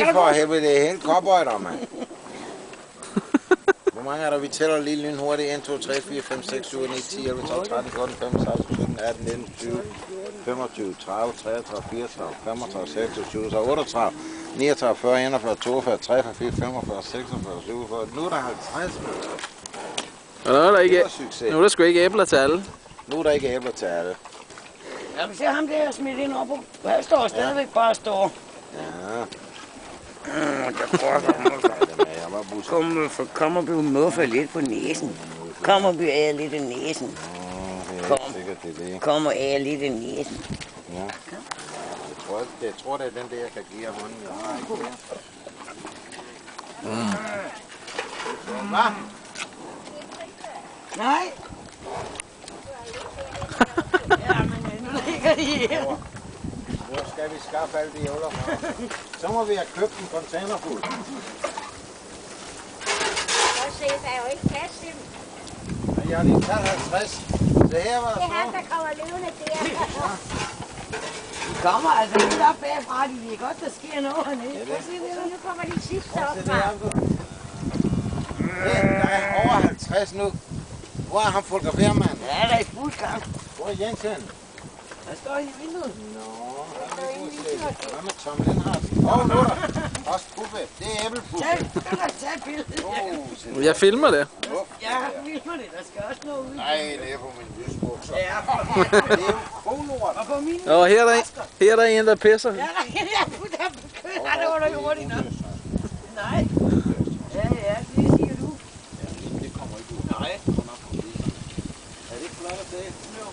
Nej, for helvede, det er helt cowboyder, mand. Hvor mange er der? Vi tæller lige lynhurtigt. 1, 2, 3, 4, 5, 6, 7, 9, 10, 11, 12, 13, 14, 15, 16, 17, 18, 19, 20, 25, 30, 33, 34, 35, 36, 37, 38, 39, 40, 41, 42, 43, 44, 46, 47. Nu er der 50. Og nu er der sgu ikke æbler til alle. Nu er der ikke æbler til alle. Ja, vi ser ham der smidt ind op. Han står stadigvæk bare og står. Ja. Kommer vi muffe lidt på næsen. Kommer vi af lidt i næsen. Kommer af lidt i næsen. Ja. Jeg tror, det er den der, jeg kan give ham hånden. Jeg har ikke mere. Hvad? Nej. Ja, men nu ligger de her. Hvor skal vi skaffe alle de ævler fra? Så må vi have købt en container fuld. Og se, der er jo ikke plads til dem. Jeg har lige taget 50. Så her var der det er ham, der kommer løvende der. De kommer altså helt op bagfra, de ved godt, der sker noget hernede. Prøv at se, nu kommer de sidste op fra. Der er over 50 nu. Hvor er ham fotografermanden? Ja, der er i fuld gang. Hvor er Jens hen? Der står i vinduet. Nå, hvad med Tom Lindhardt? Nu er der også Puffe. Det er æblepuffe. Tag et billede. Jeg filmer det. Ja, jeg filmer det. Der skal også noget ud. Nej, det er på min lysbukser. Ja, det er jo bonord. og på mine... Og her er der en, der pisser. Ja, jeg putter på kød. Ja, det var da hurtigt nok. Nej. Ja, det siger du. Det kommer ikke ud. Nej. Er det ikke flot at se? Jo.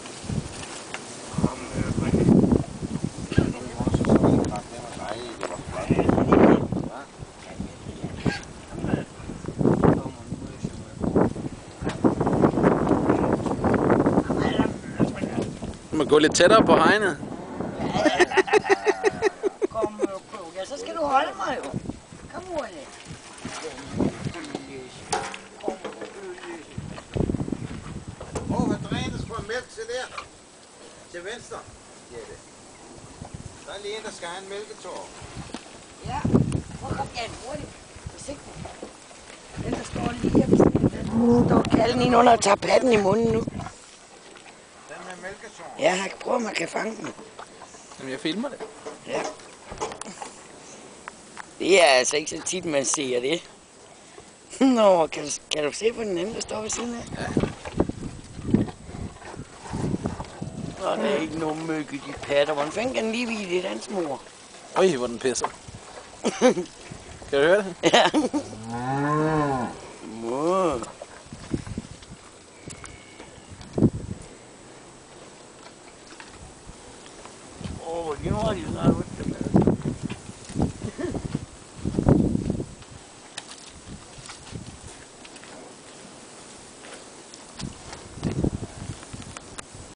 Du må gå lidt tættere på hegnet. Kom, ja, så skal du holde mig jo. Kom, Ulle. Hvad dræner sgu af mælk til der? Til venstre. Jette. Der er lige en, der skal have en mælketår. Ja, prøv at komme igen hurtigt. Forsigtigt. Den, der står lige her ved siden af den. Står kalden ind under og tager patten i munden nu. Den med mælketår. Ja, jeg kan prøve, om man kan fange den. Jamen, jeg filmer det. Ja. Det er altså ikke så tit, man ser det. Nå, kan du se på den anden, der står ved siden af? Ja. Nå, der er ikke nogen møg i de patter. Hvordan fanden kan den lige vide det, hans mor? Øj, hvor den pisser. Kan du høre det? Ja. Mor. Åh, hvor de har de snart.